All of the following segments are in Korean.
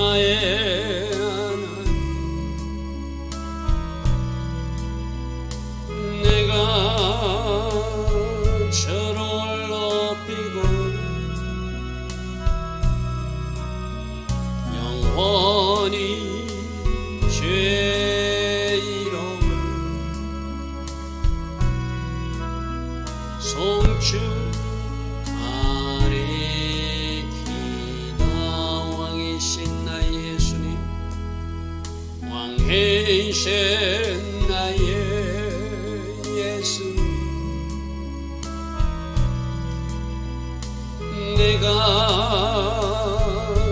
나의 하나님, 내가 저를 높이고 영원히 죄 이름을 송축하리이다. 왕이신 나의 예수님, 왕이신 나의 예수님, 내가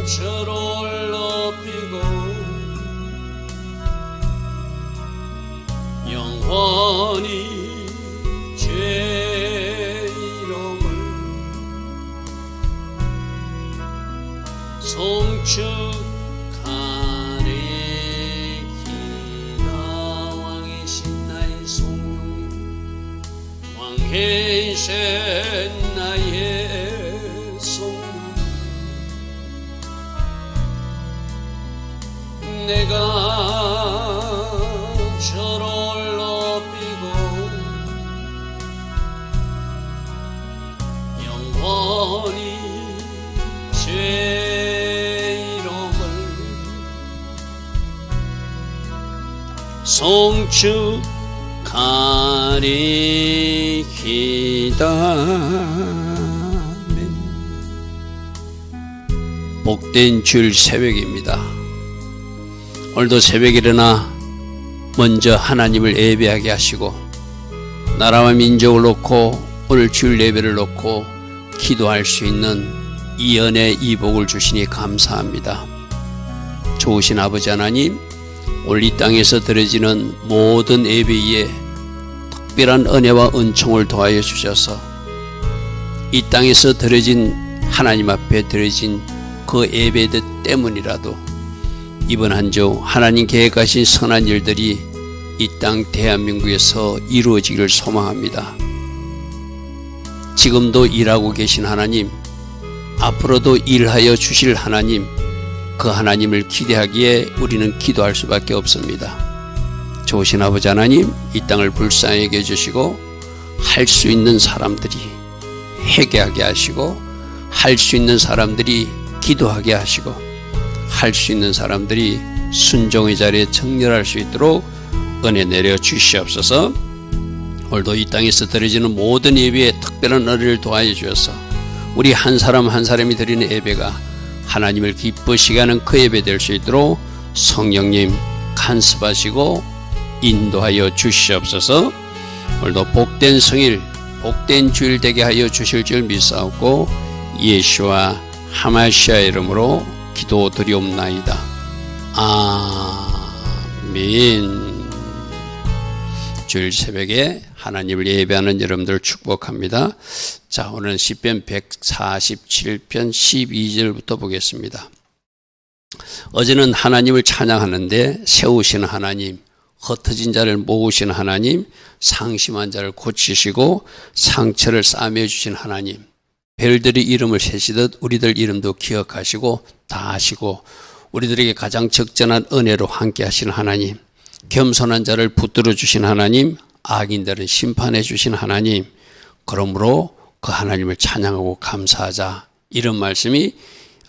저를 높이고 영원히 죄 이름을 송축하리이다. 왕이신 나의 성령, 왕이신 나의 성령, 내가 저를 높이고 영원히 죄 이름을 송축하리이다. 복된 주일 새벽입니다. 오늘도 새벽에 일어나 먼저 하나님을 예배하게 하시고 나라와 민족을 놓고 오늘 주일 예배를 놓고 기도할 수 있는 이 은혜, 이 복을 주시니 감사합니다. 좋으신 아버지 하나님, 오늘 이 땅에서 드려지는 모든 예배 위에 특별한 은혜와 은총을 더하여 주셔서 이 땅에서 드려진 하나님 앞에 드려진 그 예배 때문이라도 이번 한 주 하나님 계획하신 선한 일들이 이 땅 대한민국에서 이루어지기를 소망합니다. 지금도 일하고 계신 하나님, 앞으로도 일하여 주실 하나님, 그 하나님을 기대하기에 우리는 기도할 수밖에 없습니다. 좋으신 아버지 하나님, 이 땅을 불쌍하게 해주시고 할 수 있는 사람들이 회개하게 하시고 할 수 있는 사람들이 기도하게 하시고 할 수 있는 사람들이 순종의 자리에 정렬할 수 있도록 은혜 내려 주시옵소서. 오늘도 이 땅에서 드려지는 모든 예배에 특별한 은혜를 도와여 주셔서 우리 한 사람 한 사람이 드리는 예배가 하나님을 기쁘시게 하는 그 예배 될 수 있도록 성령님 간섭하시고 인도하여 주시옵소서. 오늘도 복된 성일, 복된 주일 되게 하여 주실 줄 믿사옵고 예수와 하마시아 이름으로 기도드리옵나이다. 아멘. 주일 새벽에 하나님을 예배하는 여러분들 축복합니다. 자, 오늘은 시편 147편 12절부터 보겠습니다. 어제는 하나님을 찬양하는데 세우시는 하나님, 흩어진 자를 모으시는 하나님, 상심한 자를 고치시고 상처를 싸매어 주신 하나님, 별들이 이름을 세시듯 우리들 이름도 기억하시고 다 아시고 우리들에게 가장 적절한 은혜로 함께 하시는 하나님, 겸손한 자를 붙들어 주신 하나님, 악인들은 심판해 주신 하나님, 그러므로 그 하나님을 찬양하고 감사하자, 이런 말씀이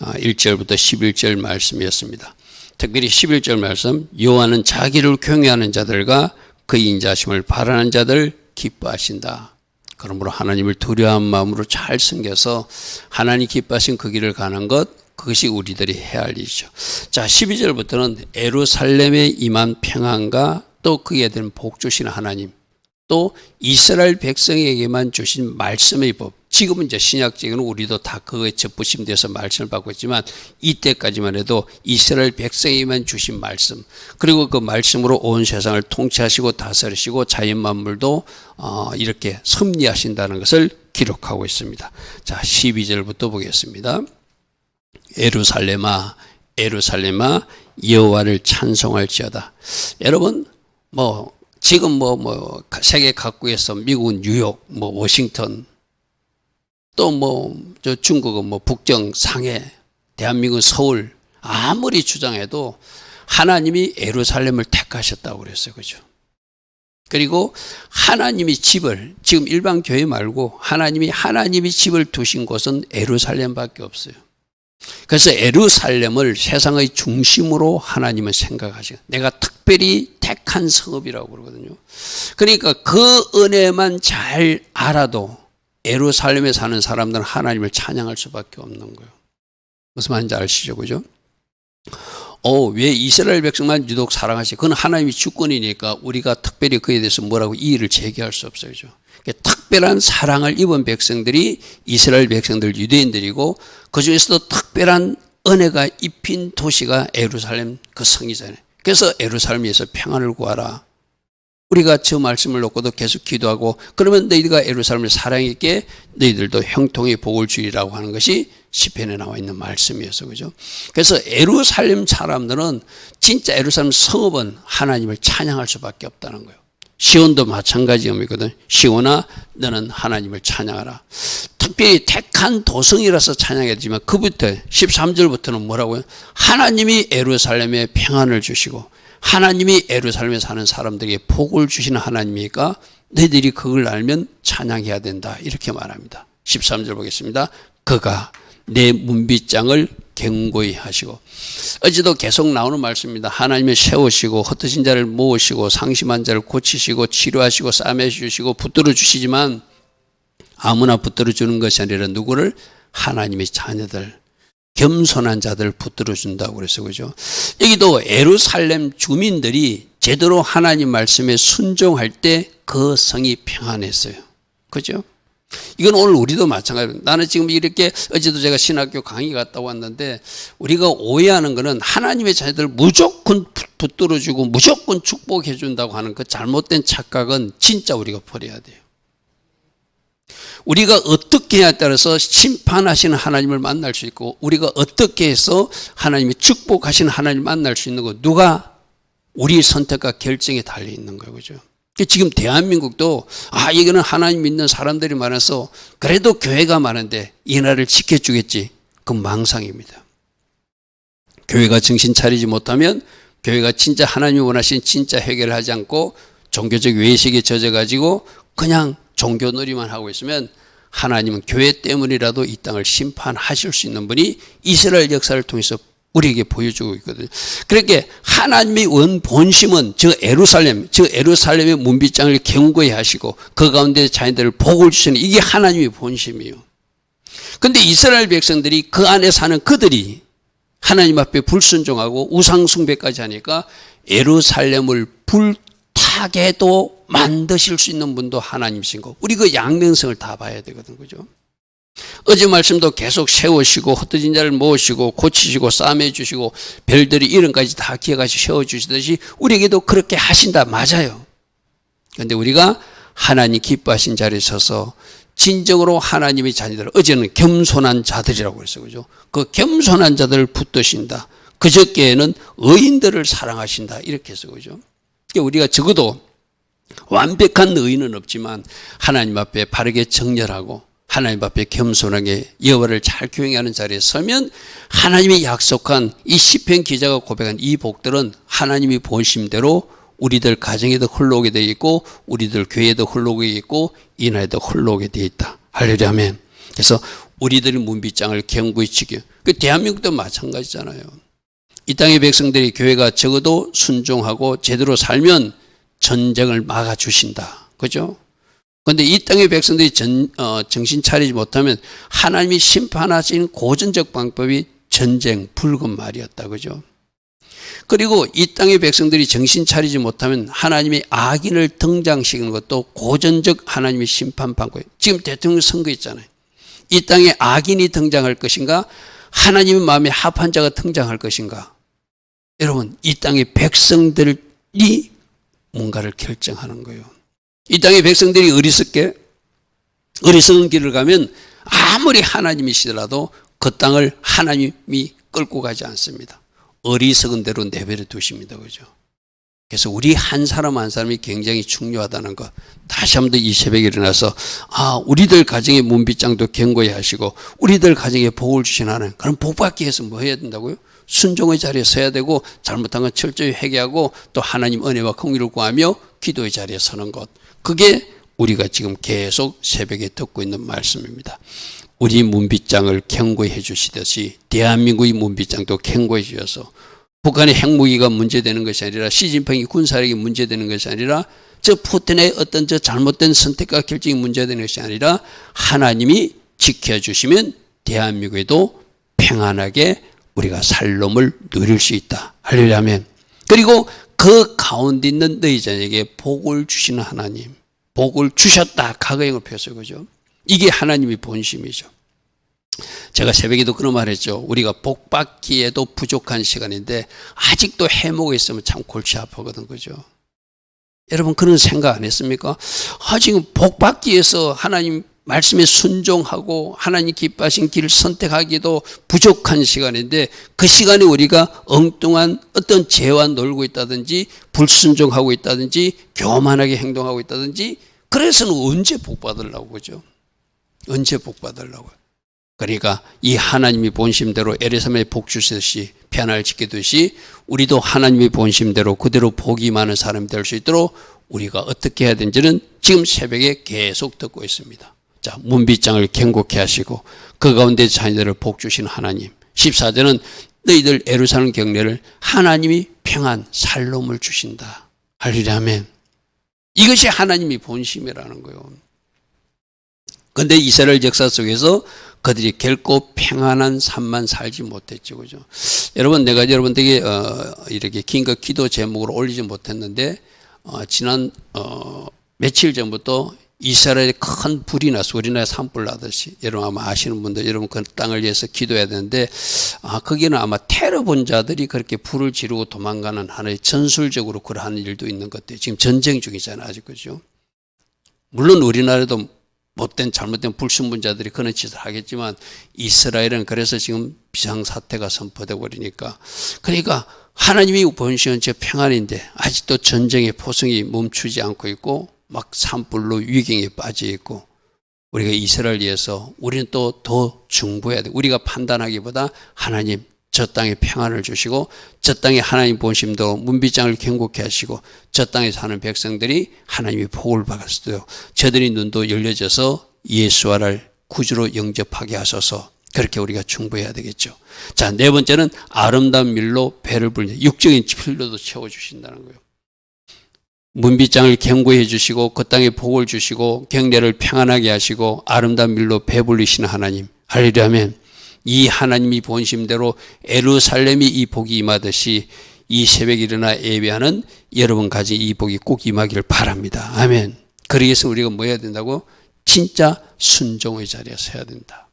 1절부터 11절 말씀이었습니다. 특별히 11절 말씀, 여호와는 자기를 경외하는 자들과 그 인자심을 바라는 자들 기뻐하신다. 그러므로 하나님을 두려워한 마음으로 잘 섬겨서 하나님 기뻐하신 그 길을 가는 것, 그것이 우리들이 해야 할 일이죠. 자, 12절부터는 예루살렘에 임한 평안과 또 그에 대한 복 주신 하나님, 또 이스라엘 백성에게만 주신 말씀의 법. 지금은 이제 신약적인 우리도 다 그거에 접부심돼서 말씀을 받고 있지만 이때까지만 해도 이스라엘 백성에게만 주신 말씀, 그리고 그 말씀으로 온 세상을 통치하시고 다스리시고 자연 만물도 이렇게 섭리하신다는 것을 기록하고 있습니다. 자, 12절부터 보겠습니다. 예루살렘아, 예루살렘아, 여호와를 찬송할지어다. 여러분, 지금 세계 각국에서 미국은 뉴욕, 워싱턴, 또 중국은 북경, 상해, 대한민국 서울, 아무리 주장해도 하나님이 예루살렘을 택하셨다고 그랬어요. 그죠? 그리고 하나님이 집을, 지금 일반 교회 말고 하나님이 집을 두신 곳은 예루살렘밖에 없어요. 그래서 예루살렘을 세상의 중심으로 하나님은 생각하시고, 내가 특별히 택한 성읍이라고 그러거든요. 그러니까 그 은혜만 잘 알아도 예루살렘에 사는 사람들은 하나님을 찬양할 수밖에 없는 거예요. 무슨 말인지 아시죠? 그죠? 왜 이스라엘 백성만 유독 사랑하시? 그건 하나님이 주권이니까 우리가 특별히 그에 대해서 뭐라고 이의를 제기할 수 없어요. 그죠? 특별한 사랑을 입은 백성들이 이스라엘 백성들, 유대인들이고, 그 중에서도 특별한 은혜가 입힌 도시가 예루살렘 그 성이잖아요. 그래서 예루살렘에서 평안을 구하라. 우리가 저 말씀을 놓고도 계속 기도하고, 그러면 너희가 예루살렘을 사랑했기에 너희들도 형통의 복을 주리라고 하는 것이 시편에 나와 있는 말씀이어서, 그죠? 그래서 예루살렘 사람들은, 진짜 예루살렘 성읍은 하나님을 찬양할 수밖에 없다는 거예요. 시온도 마찬가지 의미거든. 시온아, 너는 하나님을 찬양하라. 특별히 택한 도성이라서 찬양해야 되지만, 그부터 13절부터는 뭐라고요? 하나님이 예루살렘에 평안을 주시고 하나님이 예루살렘에 사는 사람들에게 복을 주시는 하나님이니까 너희들이 그걸 알면 찬양해야 된다, 이렇게 말합니다. 13절 보겠습니다. 그가 내 문빗장을 견고히 하시고. 어제도 계속 나오는 말씀입니다. 하나님을 세우시고 흩어진 자를 모으시고 상심한 자를 고치시고 치료하시고 싸매주시고 붙들어 주시지만, 아무나 붙들어 주는 것이 아니라 누구를? 하나님의 자녀들, 겸손한 자들을 붙들어 준다고 그래서, 그죠? 여기도 예루살렘 주민들이 제대로 하나님 말씀에 순종할 때 그 성이 평안했어요. 그죠? 이건 오늘 우리도 마찬가지입니다. 나는 지금 이렇게, 어제도 제가 신학교 강의 갔다 왔는데, 우리가 오해하는 것은 하나님의 자녀들 무조건 붙들어주고 무조건 축복해 준다고 하는 그 잘못된 착각은 진짜 우리가 버려야 돼요. 우리가 어떻게 해야 따라서 심판하시는 하나님을 만날 수 있고, 우리가 어떻게 해서 하나님이 축복하시는 하나님을 만날 수 있는 거, 누가? 우리 선택과 결정에 달려 있는 거예요. 그죠? 지금 대한민국도 이거는 하나님 믿는 사람들이 많아서 그래도 교회가 많은데 이 나라를 지켜주겠지, 그건 망상입니다. 교회가 정신 차리지 못하면, 교회가 진짜 하나님이 원하신 진짜 해결을 하지 않고 종교적 외식에 젖어가지고 그냥 종교놀이만 하고 있으면, 하나님은 교회 때문이라도 이 땅을 심판하실 수 있는 분이 이스라엘 역사를 통해서 우리에게 보여주고 있거든요. 그렇게 하나님의 원 본심은 저 예루살렘의 문빗장을 견고히 하시고 그 가운데 자녀들을 복을 주시는, 이게 하나님의 본심이에요. 그런데 이스라엘 백성들이, 그 안에 사는 그들이 하나님 앞에 불순종하고 우상 숭배까지 하니까 예루살렘을 불타게도 만드실 수 있는 분도 하나님이신 거, 우리 그 양면성을 다 봐야 되거든. 그죠? 어제 말씀도 계속 세우시고 흩어진 자를 모으시고 고치시고 싸매주시고 별들이 이름까지 다 기억하시 세워주시듯이 우리에게도 그렇게 하신다. 맞아요. 그런데 우리가 하나님 기뻐하신 자리에 서서 진정으로 하나님의 자녀들, 어제는 겸손한 자들이라고 그랬어요. 그죠? 그 겸손한 자들을 붙드신다. 그저께에는 의인들을 사랑하신다, 이렇게 해서, 그죠? 그러니까 우리가 적어도 완벽한 의인은 없지만 하나님 앞에 바르게 정렬하고 하나님 앞에 겸손하게 여호와를 잘 교행하는 자리에 서면, 하나님이 약속한 이 시편 기자가 고백한 이 복들은 하나님이 본심대로 우리들 가정에도 흘러오게 되어 있고, 우리들 교회에도 흘러오게 있고, 이 나라에도 흘러오게 되어 있다. 할렐루야, 아멘. 그래서 우리들의 문빗장을 견고히 지켜. 그 대한민국도 마찬가지잖아요. 이 땅의 백성들이, 교회가 적어도 순종하고 제대로 살면 전쟁을 막아주신다. 그죠? 그런데 이 땅의 백성들이 정신 차리지 못하면 하나님이 심판하신 고전적 방법이 전쟁, 불금 말이었다. 그죠? 그리고 이 땅의 백성들이 정신 차리지 못하면 하나님의 악인을 등장시키는 것도 고전적 하나님의 심판 방법. 지금 대통령 선거 있잖아요. 이 땅에 악인이 등장할 것인가, 하나님의 마음에 합한 자가 등장할 것인가. 여러분, 이 땅의 백성들이 뭔가를 결정하는 거예요. 이 땅의 백성들이 어리석은 길을 가면 아무리 하나님이시더라도 그 땅을 하나님이 끌고 가지 않습니다. 어리석은 대로 내버려 두십니다. 그죠? 그래서 우리 한 사람 한 사람이 굉장히 중요하다는 것, 다시 한번 더 이 새벽에 일어나서 우리들 가정의 문빗장도 견고히 하시고 우리들 가정에 복을 주시는 하나님, 그럼 복 받기 위해서 뭐 해야 된다고요? 순종의 자리에 서야 되고 잘못한 건 철저히 회개하고 또 하나님 은혜와 긍휼을 구하며 기도의 자리에 서는 것. 그게 우리가 지금 계속 새벽에 듣고 있는 말씀입니다. 우리 문빗장을 경고해 주시듯이 대한민국의 문빗장도 경고해 주셔서 북한의 핵무기가 문제되는 것이 아니라 시진핑이 군사력이 문제되는 것이 아니라 저 푸틴의 어떤 저 잘못된 선택과 결정이 문제되는 것이 아니라 하나님이 지켜주시면 대한민국에도 평안하게 우리가 살롬을 누릴 수 있다. 할렐루야 아멘. 그리고 그 가운데 있는 너희 자녀에게 복을 주시는 하나님, 복을 주셨다. 과거형을 펴서 그죠. 이게 하나님의 본심이죠. 제가 새벽에도 그런 말 했죠. 우리가 복 받기에도 부족한 시간인데 아직도 해먹고 있으면 참 골치 아프거든 그죠. 여러분 그런 생각 안 했습니까? 지금 복 받기 위해서 하나님 말씀에 순종하고 하나님 기뻐하신 길을 선택하기도 부족한 시간인데 그 시간에 우리가 엉뚱한 어떤 죄와 놀고 있다든지 불순종하고 있다든지 교만하게 행동하고 있다든지 그래서는 언제 복 받으려고 그죠? 언제 복 받으려고요? 그러니까 이 하나님이 본심대로 에르사람에 복 주시듯이 편안을 지키듯이 우리도 하나님의 본심대로 그대로 복이 많은 사람이 될 수 있도록 우리가 어떻게 해야 되는지는 지금 새벽에 계속 듣고 있습니다. 자, 문빗장을 경고케 하시고 그 가운데 자녀들을 복 주신 하나님. 14절은 너희들 예루살렘 경례를 하나님이 평안 살롬을 주신다. 할렐루야 아멘. 이것이 하나님이 본심이라는 거예요. 그런데 이스라엘 역사 속에서 그들이 결코 평안한 삶만 살지 못했죠. 그죠? 여러분, 내가 여러분들에게, 이렇게 긴 거 기도 제목으로 올리지 못했는데, 지난, 며칠 전부터 이스라엘에 큰 불이 났어. 우리나라에 산불 나듯이. 여러분 아마 아시는 분들, 여러분 그 땅을 위해서 기도해야 되는데, 거기는 아마 테러본자들이 그렇게 불을 지르고 도망가는 하나의 전술적으로 그러한 일도 있는 것 같아요. 지금 전쟁 중이잖아요. 아직 그죠? 물론 우리나라도 못된 잘못된 불순분자들이 그런 짓을 하겠지만 이스라엘은 그래서 지금 비상사태가 선포되고 그러니까 하나님이 본시는 저 평안인데 아직도 전쟁의 포성이 멈추지 않고 있고 막 산불로 위경에 빠져 있고 우리가 이스라엘을 위해서 우리는 또 더 중보해야 돼. 우리가 판단하기보다 하나님 저 땅에 평안을 주시고 저 땅에 하나님 본심도 문빗장을 경고케 하시고 저 땅에 사는 백성들이 하나님의 복을 받았어요. 저들이 눈도 열려져서 예수와를 구주로 영접하게 하소서. 그렇게 우리가 중보해야 되겠죠. 자, 네 번째는 아름다운 밀로 배를 불려 육적인 필로도 채워주신다는 거예요. 문빗장을 경고해 주시고 그 땅에 복을 주시고 경례를 평안하게 하시고 아름다운 밀로 배 불리시는 하나님. 할렐루야 아멘. 이 하나님이 본심대로 예루살렘이 이 복이 임하듯이 이 새벽에 일어나 예배하는 여러분 가진 이 복이 꼭 임하기를 바랍니다. 아멘. 그러기 위해서 우리가 뭐 해야 된다고? 진짜 순종의 자리에 서야 된다.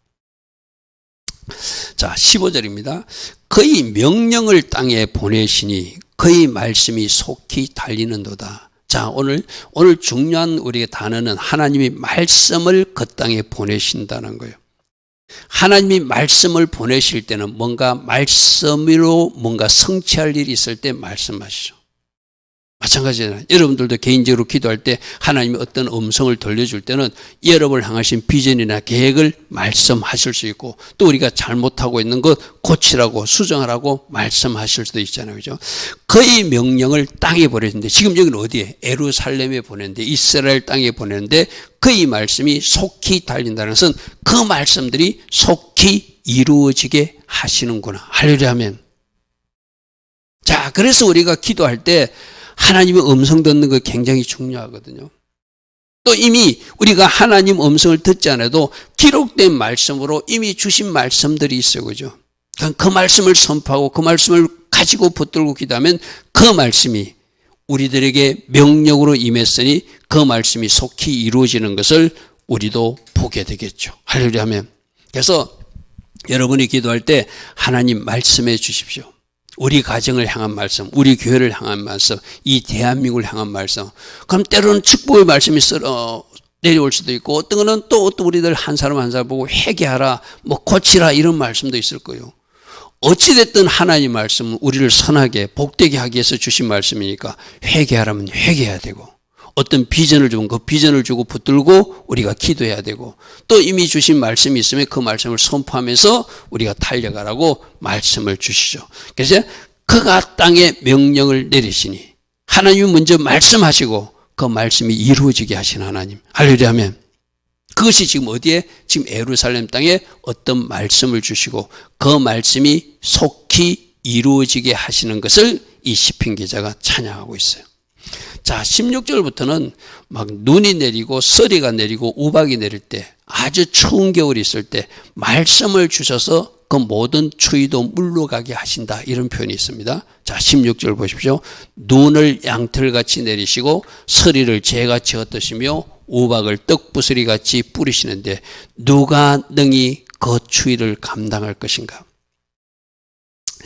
자, 15절입니다. 그의 명령을 땅에 보내시니 그의 말씀이 속히 달리는도다. 자, 오늘 중요한 우리의 단어는 하나님이 말씀을 그 땅에 보내신다는 거예요. 하나님이 말씀을 보내실 때는 뭔가 말씀으로 뭔가 성취할 일이 있을 때 말씀하시죠. 마찬가지잖아요. 여러분들도 개인적으로 기도할 때 하나님이 어떤 음성을 들려줄 때는 여러분을 향하신 비전이나 계획을 말씀하실 수 있고 또 우리가 잘못하고 있는 것 고치라고 수정하라고 말씀하실 수도 있잖아요. 그죠? 그의 명령을 땅에 보내는데 지금 여기는 어디에? 예루살렘에 보내는데 이스라엘 땅에 보내는데 그의 말씀이 속히 달린다는 것은 그 말씀들이 속히 이루어지게 하시는구나. 할렐루야 아멘. 자, 그래서 우리가 기도할 때 하나님의 음성 듣는 거 굉장히 중요하거든요. 또 이미 우리가 하나님 음성을 듣지 않아도 기록된 말씀으로 이미 주신 말씀들이 있어요. 그죠? 그 말씀을 선포하고 그 말씀을 가지고 붙들고 기도하면 그 말씀이 우리들에게 명령으로 임했으니 그 말씀이 속히 이루어지는 것을 우리도 보게 되겠죠. 할렐루야 하면. 그래서 여러분이 기도할 때 하나님 말씀해 주십시오. 우리 가정을 향한 말씀, 우리 교회를 향한 말씀, 이 대한민국을 향한 말씀. 그럼 때로는 축복의 말씀이 내려올 수도 있고 어떤 거는 또 우리들 한 사람 한 사람 보고 회개하라, 뭐 고치라 이런 말씀도 있을 거예요. 어찌됐든 하나님 말씀은 우리를 선하게 복되게 하기 위해서 주신 말씀이니까 회개하라면 회개해야 되고 어떤 비전을 주면 그 비전을 주고 붙들고 우리가 기도해야 되고, 또 이미 주신 말씀이 있으면 그 말씀을 선포하면서 우리가 달려가라고 말씀을 주시죠. 그래서 그가 땅에 명령을 내리시니, 하나님이 먼저 말씀하시고 그 말씀이 이루어지게 하신 하나님. 할렐루야 하면 그것이 지금 어디에? 지금 예루살렘 땅에 어떤 말씀을 주시고 그 말씀이 속히 이루어지게 하시는 것을 이 시편 기자가 찬양하고 있어요. 자, 16절부터는 막 눈이 내리고 서리가 내리고 우박이 내릴 때, 아주 추운 겨울이 있을 때 말씀을 주셔서 그 모든 추위도 물러가게 하신다, 이런 표현이 있습니다. 자, 16절 보십시오. 눈을 양털같이 내리시고 서리를 재같이 흩으시며 우박을 떡부스리같이 뿌리시는데 누가 능히 그 추위를 감당할 것인가?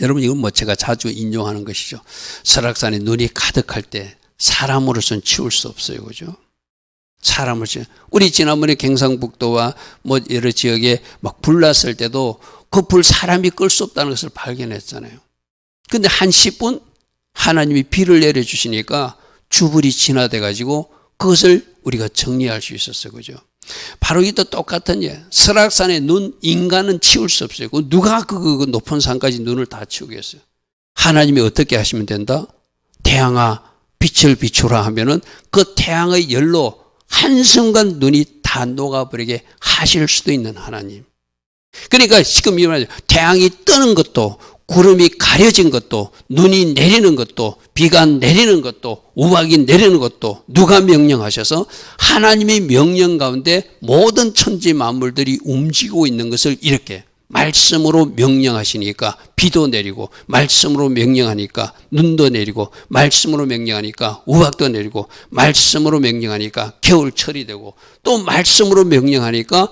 여러분, 이건 뭐 제가 자주 인용하는 것이죠. 설악산에 눈이 가득할 때 사람으로서는 치울 수 없어요. 그죠? 사람으로서. 우리 지난번에 경상북도와 뭐 여러 지역에 막 불 났을 때도 그 불 사람이 끌 수 없다는 것을 발견했잖아요. 근데 한 10분 하나님이 비를 내려주시니까 주불이 진화돼 가지고 그것을 우리가 정리할 수 있었어요. 그죠? 바로 이도 똑같은 예. 설악산에 눈, 인간은 치울 수 없어요. 누가 그 높은 산까지 눈을 다 치우겠어요? 하나님이 어떻게 하시면 된다? 태양아, 빛을 비추라 하면은 그 태양의 열로 한순간 눈이 다 녹아버리게 하실 수도 있는 하나님. 그러니까 지금 이 말이죠. 태양이 뜨는 것도, 구름이 가려진 것도, 눈이 내리는 것도, 비가 내리는 것도, 우박이 내리는 것도 누가 명령하셔서? 하나님의 명령 가운데 모든 천지 만물들이 움직이고 있는 것을 이렇게 말씀으로 명령하시니까 비도 내리고, 말씀으로 명령하니까 눈도 내리고, 말씀으로 명령하니까 우박도 내리고, 말씀으로 명령하니까 겨울철이 되고, 또 말씀으로 명령하니까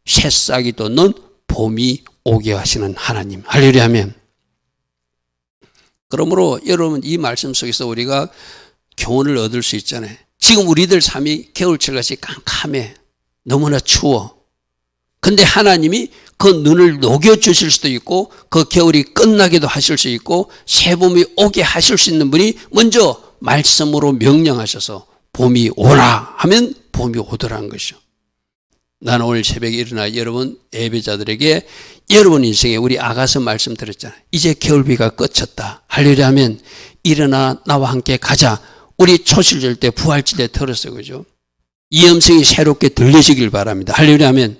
새싹이 돋는 봄이 오게 하시는 하나님. 할렐루야 하면. 그러므로 여러분, 이 말씀 속에서 우리가 교훈을 얻을 수 있잖아요. 지금 우리들 삶이 겨울철같이 깜깜해. 너무나 추워. 근데 하나님이 그 눈을 녹여주실 수도 있고 그 겨울이 끝나기도 하실 수 있고 새봄이 오게 하실 수 있는 분이 먼저 말씀으로 명령하셔서 봄이 오라 하면 봄이 오더라는 것이죠. 나는 오늘 새벽에 일어나 여러분 예배자들에게 여러분 인생에 우리 아가서 말씀 드렸잖아요. 이제 겨울비가 그쳤다. 할렐루야 하면 일어나 나와 함께 가자. 우리 초실절 때 부활절 때 들었어요. 그죠? 이 음성이 새롭게 들리시길 바랍니다. 할렐루야 하면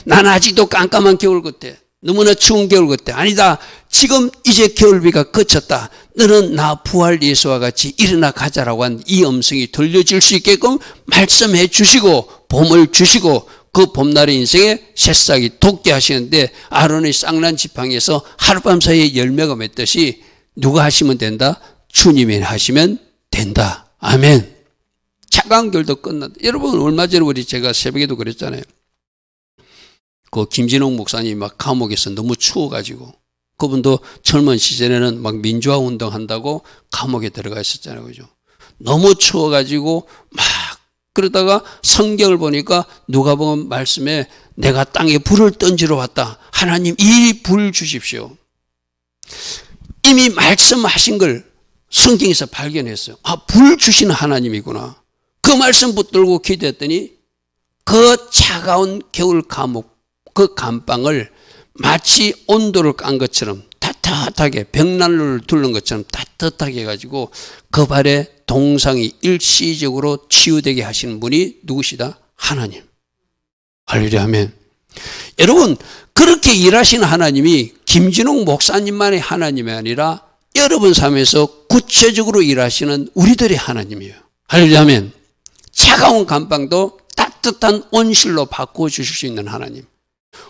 나는 아직도 깜깜한 겨울 같아. 너무나 추운 겨울 같아. 아니다. 지금 이제 겨울비가 그쳤다. 너는 나 부활 예수와 같이 일어나 가자라고 한 이 음성이 들려질 수 있게끔 말씀해 주시고 봄을 주시고 그 봄날의 인생에 새싹이 돋게 하시는데 아론의 쌍난 지팡이에서 하룻밤 사이에 열매가 맺듯이 누가 하시면 된다? 주님이 하시면 된다. 아멘. 차가운 겨울도 끝난다. 여러분 얼마 전에 우리 제가 새벽에도 그랬잖아요. 그 김진홍 목사님이 막 감옥에서 너무 추워가지고 그분도 젊은 시절에는 막 민주화 운동한다고 감옥에 들어가 있었잖아요. 그죠? 너무 추워가지고 막 그러다가 성경을 보니까 누가복음 말씀에 내가 땅에 불을 던지러 왔다. 하나님 이 불 주십시오. 이미 말씀하신 걸 성경에서 발견했어요. 아, 불 주시는 하나님이구나. 그 말씀 붙들고 기도했더니 그 차가운 겨울 감옥 그 감방을 마치 온도를 깐 것처럼 따뜻하게 벽난로를 둘른 것처럼 따뜻하게 해가지고 그 발에 동상이 일시적으로 치유되게 하시는 분이 누구시다? 하나님. 할렐루야 하면 여러분 그렇게 일하시는 하나님이 김진홍 목사님만의 하나님이 아니라 여러분 삶에서 구체적으로 일하시는 우리들의 하나님이에요. 할렐루야 하면 차가운 감방도 따뜻한 온실로 바꿔주실 수 있는 하나님.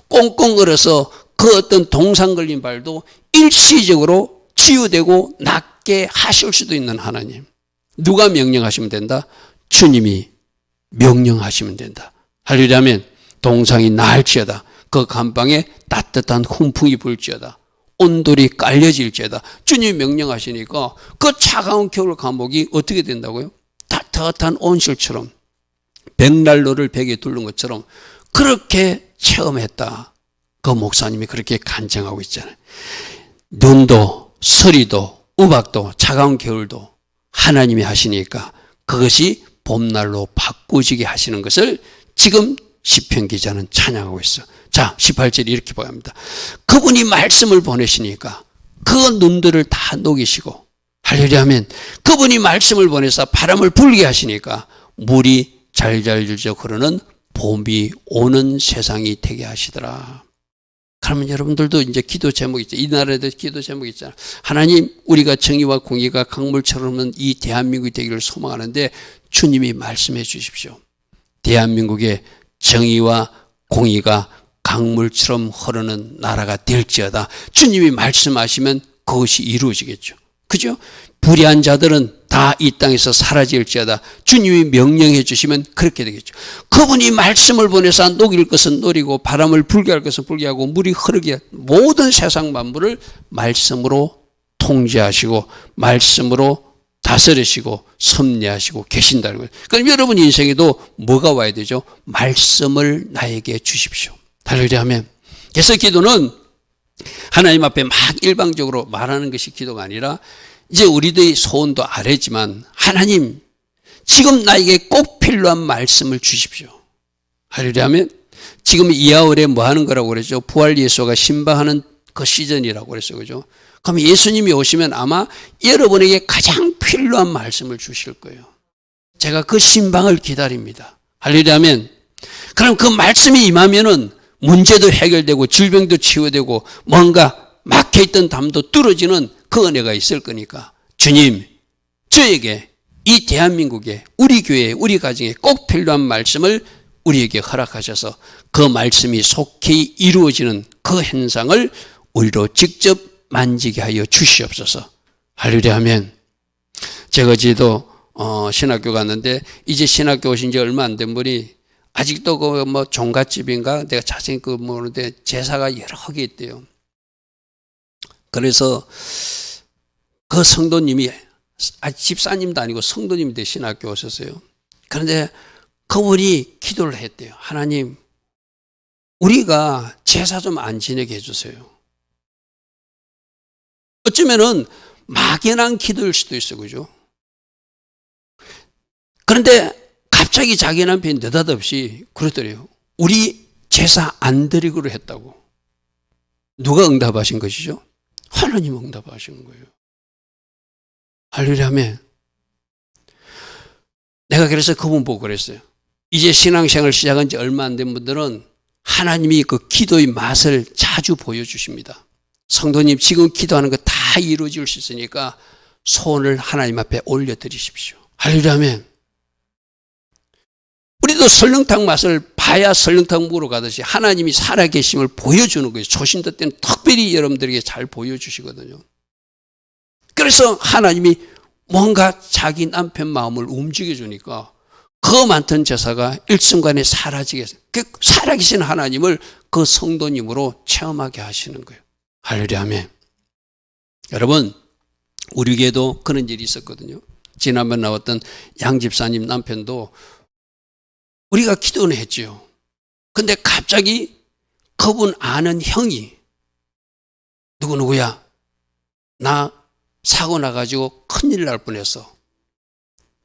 꽁꽁 얼어서 그 어떤 동상 걸린 발도 일시적으로 치유되고 낫게 하실 수도 있는 하나님. 누가 명령하시면 된다? 주님이 명령하시면 된다. 할렐루야 하면 동상이 나을지어다. 그 감방에 따뜻한 훈풍이 불지어다. 온돌이 깔려질지어다. 주님이 명령하시니까 그 차가운 겨울 감옥이 어떻게 된다고요? 따뜻한 온실처럼 벽난로를 벽에 둘른 것처럼 그렇게 체험했다. 그 목사님이 그렇게 간증하고 있잖아요. 눈도 서리도 우박도 차가운 겨울도 하나님이 하시니까 그것이 봄날로 바꾸지게 하시는 것을 지금 시편 기자는 찬양하고 있어. 자, 18절이 이렇게 보입니다. 그분이 말씀을 보내시니까 그 눈들을 다 녹이시고, 할렐루야 하면 그분이 말씀을 보내서 바람을 불게 하시니까 물이 잘잘줄져 흐르는 봄이 오는 세상이 되게 하시더라. 그러면 여러분들도 이제 기도 제목이 있죠. 이 나라에도 기도 제목이 있잖아요. 하나님, 우리가 정의와 공의가 강물처럼 흐르는 이 대한민국이 되기를 소망하는데 주님이 말씀해 주십시오. 대한민국의 정의와 공의가 강물처럼 흐르는 나라가 될지어다. 주님이 말씀하시면 그것이 이루어지겠죠. 그죠? 불의한 자들은 다 이 땅에서 사라질지어다. 주님이 명령해 주시면 그렇게 되겠죠. 그분이 말씀을 보내서 녹일 것은 녹이고 바람을 불게 할 것은 불게 하고 물이 흐르게 모든 세상 만물을 말씀으로 통제하시고 말씀으로 다스리시고 섭리하시고 계신다는 거예요. 그럼 여러분 인생에도 뭐가 와야 되죠? 말씀을 나에게 주십시오. 할렐루야 하면. 그래서 기도는 하나님 앞에 막 일방적으로 말하는 것이 기도가 아니라 이제 우리들의 소원도 아래지만 하나님, 지금 나에게 꼭 필요한 말씀을 주십시오. 할렐루야 하면 지금 이하월에 뭐 하는 거라고 그랬죠? 부활 예수가 신방하는 그 시즌이라고 그랬어요. 그죠? 그럼 예수님이 오시면 아마 여러분에게 가장 필요한 말씀을 주실 거예요. 제가 그 신방을 기다립니다. 할렐루야 하면 그럼 그 말씀이 임하면은 문제도 해결되고 질병도 치유되고 뭔가 막혀있던 담도 뚫어지는 그 은혜가 있을 거니까 주님, 저에게 이 대한민국에 우리 교회에 우리 가정에 꼭 필요한 말씀을 우리에게 허락하셔서 그 말씀이 속히 이루어지는 그 현상을 우리로 직접 만지게 하여 주시옵소서. 할렐루야 하면 제가 어제도 신학교 갔는데 이제 신학교 오신 지 얼마 안 된 분이 아직도 그 뭐 종갓집인가 내가 자세히 그 모르는데 제사가 여러 개 있대요. 그래서 그 성도님이 집사님도 아니고 성도님인데 신학교 오셨어요. 그런데 그분이 기도를 했대요. 하나님, 우리가 제사 좀 안 지내게 해주세요. 어쩌면은 막연한 기도일 수도 있어요. 그죠? 그런데 갑자기 자기 남편이 느닷없이 그러더래요. 우리 제사 안 드리기로 했다고. 누가 응답하신 것이죠? 하나님 응답하신 거예요. 할렐루야 하면 내가 그래서 그분 보고 그랬어요. 이제 신앙생활 시작한 지 얼마 안 된 분들은 하나님이 그 기도의 맛을 자주 보여주십니다. 성도님 지금 기도하는 거 다 이루어질 수 있으니까 손을 하나님 앞에 올려드리십시오. 할렐루야 하면 우리도 설렁탕 맛을 봐야 설렁탕 먹으러 가듯이 하나님이 살아계심을 보여주는 거예요. 초신도 때는 특별히 여러분들에게 잘 보여주시거든요. 그래서 하나님이 뭔가 자기 남편 마음을 움직여주니까 그 많던 제사가 일순간에 사라지게 해서 그 살아계신 하나님을 그 성도님으로 체험하게 하시는 거예요. 할렐루야 아멘. 여러분 우리 교회도 그런 일이 있었거든요. 지난번 나왔던 양 집사님 남편도 우리가 기도는 했죠. 근데 갑자기 그분 아는 형이 누구야? 나 사고 나가지고 큰일 날 뻔했어.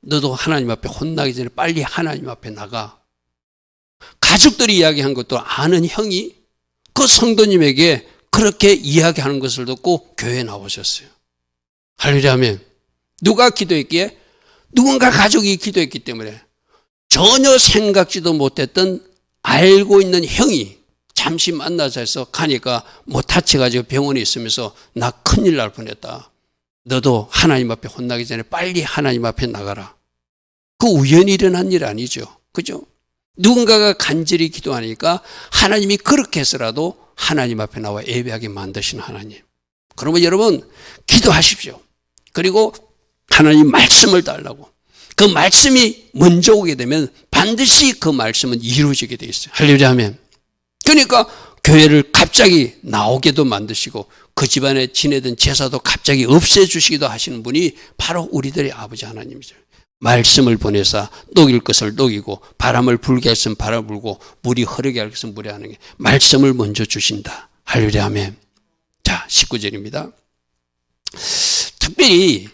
너도 하나님 앞에 혼나기 전에 빨리 하나님 앞에 나가. 가족들이 이야기한 것도 아는 형이 그 성도님에게 그렇게 이야기하는 것을 듣고 교회에 나오셨어요. 할렐루야 하면 누가 기도했기에? 누군가 가족이 기도했기 때문에 전혀 생각지도 못했던 알고 있는 형이 잠시 만나자 해서 가니까 뭐 다쳐가지고 병원에 있으면서 나 큰일 날 뻔했다. 너도 하나님 앞에 혼나기 전에 빨리 하나님 앞에 나가라. 그 우연히 일어난 일 아니죠. 그죠? 누군가가 간절히 기도하니까 하나님이 그렇게 해서라도 하나님 앞에 나와 예배하게 만드신 하나님. 그러면 여러분 기도하십시오. 그리고 하나님 말씀을 달라고. 그 말씀이 먼저 오게 되면 반드시 그 말씀은 이루어지게 돼 있어요. 할렐루야 하면. 그러니까 교회를 갑자기 나오게도 만드시고 그 집안에 지내던 제사도 갑자기 없애주시기도 하시는 분이 바로 우리들의 아버지 하나님이죠. 말씀을 보내사 녹일 것을 녹이고 바람을 불게 했으면 바람 불고 물이 흐르게 할 것은 물에 하는 게 말씀을 먼저 주신다. 할렐루야 아멘. 자 19절입니다. 특별히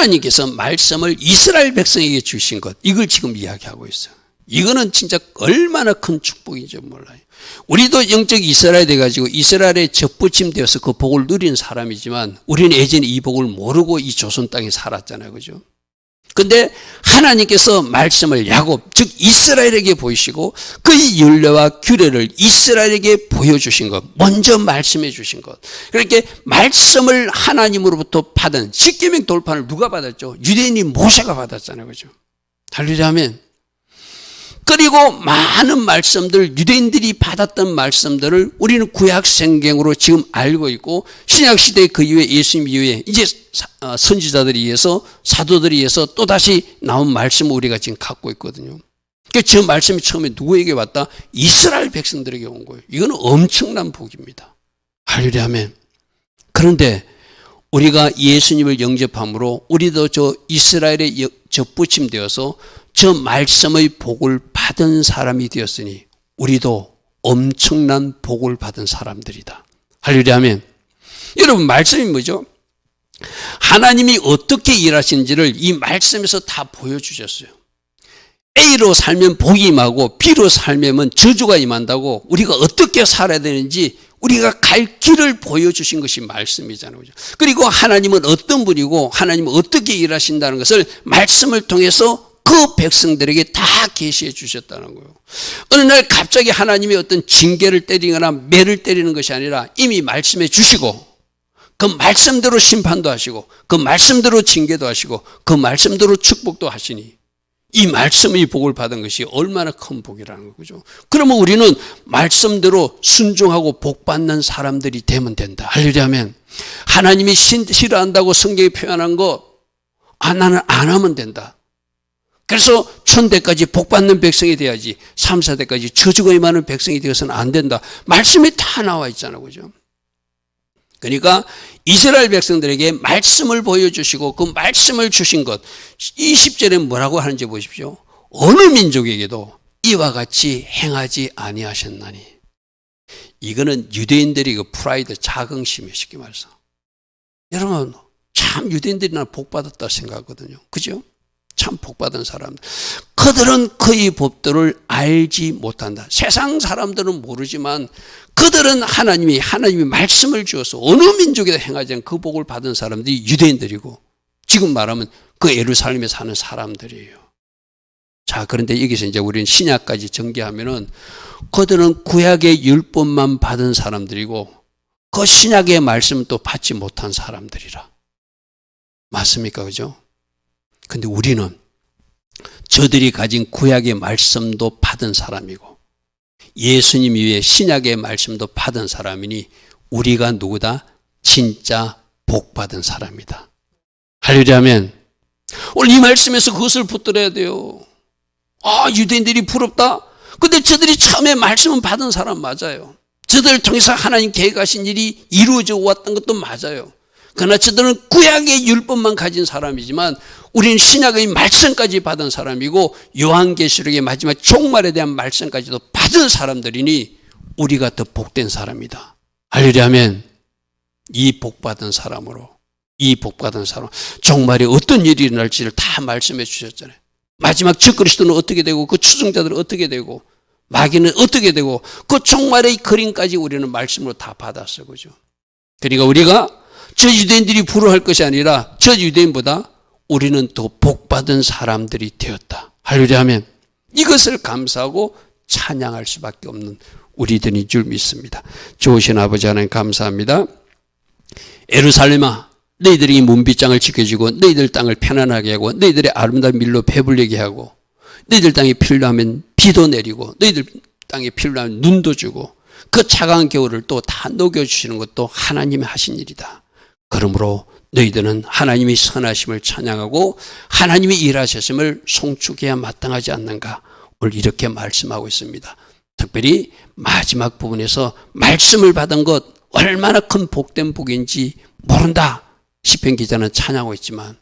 하나님께서 말씀을 이스라엘 백성에게 주신 것, 이걸 지금 이야기하고 있어요. 이거는 진짜 얼마나 큰 축복인지 몰라요. 우리도 영적 이스라엘이 돼가지고 이스라엘에 접붙임되어서 그 복을 누린 사람이지만 우리는 예전에 이 복을 모르고 이 조선 땅에 살았잖아요. 그죠? 근데 하나님께서 말씀을 야곱, 즉 이스라엘에게 보이시고 그의 율례와 규례를 이스라엘에게 보여주신 것, 먼저 말씀해 주신 것. 그렇게 말씀을 하나님으로부터 받은 십계명 돌판을 누가 받았죠? 유대인이 모세가 받았잖아요. 그죠? 할렐루야면. 그리고 많은 말씀들, 유대인들이 받았던 말씀들을 우리는 구약 성경으로 지금 알고 있고, 신약시대 그 이후에 예수님 이후에 이제 선지자들에 의해서, 사도들에 의해서 또다시 나온 말씀을 우리가 지금 갖고 있거든요. 그러니까 저 말씀이 처음에 누구에게 왔다? 이스라엘 백성들에게 온 거예요. 이거는 엄청난 복입니다. 할렐루야면. 그런데 우리가 예수님을 영접함으로 우리도 저 이스라엘에 접붙임되어서 저 말씀의 복을 받은 사람이 되었으니 우리도 엄청난 복을 받은 사람들이다. 할렐루야면. 여러분, 말씀이 뭐죠? 하나님이 어떻게 일하시는지를 이 말씀에서 다 보여주셨어요. A로 살면 복이 임하고 B로 살면 저주가 임한다고, 우리가 어떻게 살아야 되는지 우리가 갈 길을 보여주신 것이 말씀이잖아요. 그리고 하나님은 어떤 분이고 하나님은 어떻게 일하신다는 것을 말씀을 통해서 그 백성들에게 다 계시해 주셨다는 거예요. 어느 날 갑자기 하나님이 어떤 징계를 때리거나 매를 때리는 것이 아니라 이미 말씀해 주시고 그 말씀대로 심판도 하시고 그 말씀대로 징계도 하시고 그 말씀대로 축복도 하시니 이 말씀의 복을 받은 것이 얼마나 큰 복이라는 거죠. 그러면 우리는 말씀대로 순종하고 복 받는 사람들이 되면 된다. 할렐루야면. 하나님이 싫어한다고 성경에 표현한 거 나는 안 하면 된다. 그래서 천대까지 복 받는 백성이 돼야지 3, 4대까지 저주가 임하는 백성이 되어서는 안 된다. 말씀이 다 나와 있잖아요. 그죠? 그러니까 이스라엘 백성들에게 말씀을 보여주시고 그 말씀을 주신 것, 20절에 뭐라고 하는지 보십시오. 어느 민족에게도 이와 같이 행하지 아니하셨나니. 이거는 유대인들이 그 프라이드, 자긍심이 쉽게 말해서. 여러분, 참 유대인들이 나는 복 받았다 생각하거든요. 그죠? 참 복받은 사람들. 그들은 그의 법도를 알지 못한다. 세상 사람들은 모르지만 그들은 하나님이 말씀을 주어서 어느 민족에도 행하지 않은 그 복을 받은 사람들이 유대인들이고, 지금 말하면 그 예루살렘에 사는 사람들이에요. 자, 그런데 여기서 이제 우리는 신약까지 전개하면은 그들은 구약의 율법만 받은 사람들이고 그 신약의 말씀은 또 받지 못한 사람들이라. 맞습니까? 그죠? 근데 우리는 저들이 가진 구약의 말씀도 받은 사람이고 예수님 이후에 신약의 말씀도 받은 사람이니 우리가 누구다? 진짜 복 받은 사람이다. 할렐루야면. 오늘 이 말씀에서 그것을 붙들어야 돼요. 유대인들이 부럽다? 근데 저들이 처음에 말씀은 받은 사람 맞아요. 저들을 통해서 하나님 계획하신 일이 이루어져 왔던 것도 맞아요. 그러나 저들은 구약의 율법만 가진 사람이지만 우리는 신약의 말씀까지 받은 사람이고 요한계시록의 마지막 종말에 대한 말씀까지도 받은 사람들이니 우리가 더 복된 사람이다. 할렐루야면. 이 복받은 사람으로, 이 복받은 사람, 종말에 어떤 일이 일어날지를 다 말씀해 주셨잖아요. 마지막 적그리스도는 어떻게 되고 그 추종자들은 어떻게 되고 마귀는 어떻게 되고 그 종말의 그림까지 우리는 말씀으로 다 받았어요. 그죠? 그러니까 우리가 저 유대인들이 부러워할 것이 아니라 저 유대인보다 우리는 더 복받은 사람들이 되었다. 할렐루야면. 이것을 감사하고 찬양할 수밖에 없는 우리들인 줄 믿습니다. 좋으신 아버지 하나님 감사합니다. 예루살렘아, 너희들이 문빗장을 지켜주고 너희들 땅을 편안하게 하고 너희들의 아름다운 밀로 배불리게 하고 너희들 땅에 필요하면 비도 내리고 너희들 땅에 필요하면 눈도 주고 그 차가운 겨울을 또 다 녹여주시는 것도 하나님이 하신 일이다. 그러므로 너희들은 하나님이 선하심을 찬양하고 하나님이 일하셨음을 송축해야 마땅하지 않는가. 오늘 이렇게 말씀하고 있습니다. 특별히 마지막 부분에서 말씀을 받은 것 얼마나 큰 복된 복인지 모른다. 시편 기자는 찬양하고 있지만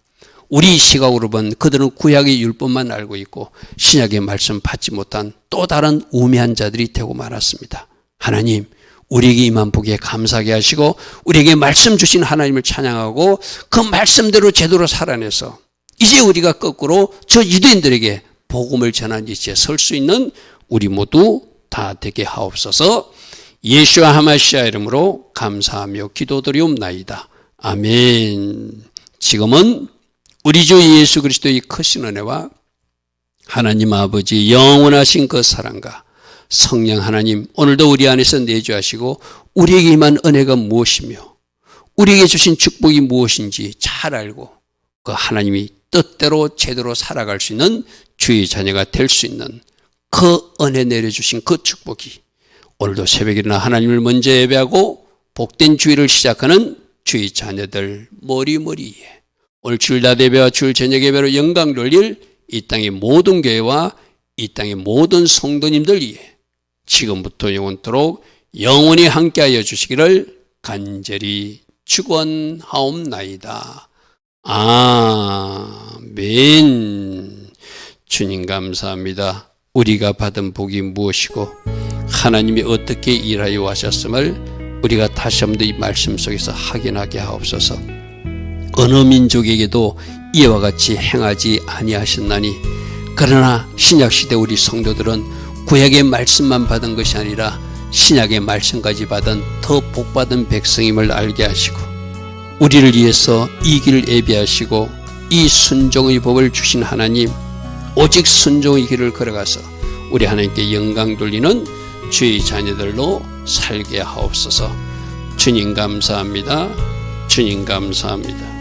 우리 시각으로 본 그들은 구약의 율법만 알고 있고 신약의 말씀 받지 못한 또 다른 우매한 자들이 되고 말았습니다. 하나님, 우리에게 임한 복에 감사하게 하시고 우리에게 말씀 주신 하나님을 찬양하고 그 말씀대로 제대로 살아내서 이제 우리가 거꾸로 저 유대인들에게 복음을 전한 이치에 설 수 있는 우리 모두 다 되게 하옵소서. 예수와 하마시아 이름으로 감사하며 기도드리옵나이다. 아멘. 지금은 우리 주 예수 그리스도의 크신 은혜와 하나님 아버지 영원하신 그 사랑과 성령 하나님 오늘도 우리 안에서 내주하시고 우리에게 임한 은혜가 무엇이며 우리에게 주신 축복이 무엇인지 잘 알고 그 하나님이 뜻대로 제대로 살아갈 수 있는 주의 자녀가 될 수 있는 그 은혜 내려주신 그 축복이 오늘도 새벽에 일어나 하나님을 먼저 예배하고 복된 주일을 시작하는 주의 자녀들 머리머리에 오늘 주일 낮 예배와 주일 저녁 예배로 영광 돌릴 이 땅의 모든 교회와 이 땅의 모든 성도님들 위해 지금부터 영원토록 영원히 함께하여 주시기를 간절히 축원하옵나이다. 아멘. 주님 감사합니다. 우리가 받은 복이 무엇이고 하나님이 어떻게 일하여 하셨음을 우리가 다시 한번 이 말씀 속에서 확인하게 하옵소서. 어느 민족에게도 이와 같이 행하지 아니하셨나니 그러나 신약시대 우리 성도들은 구약의 말씀만 받은 것이 아니라 신약의 말씀까지 받은 더 복받은 백성임을 알게 하시고 우리를 위해서 이 길을 예비하시고 이 순종의 법을 주신 하나님 오직 순종의 길을 걸어가서 우리 하나님께 영광 돌리는 주의 자녀들로 살게 하옵소서. 주님 감사합니다. 주님 감사합니다.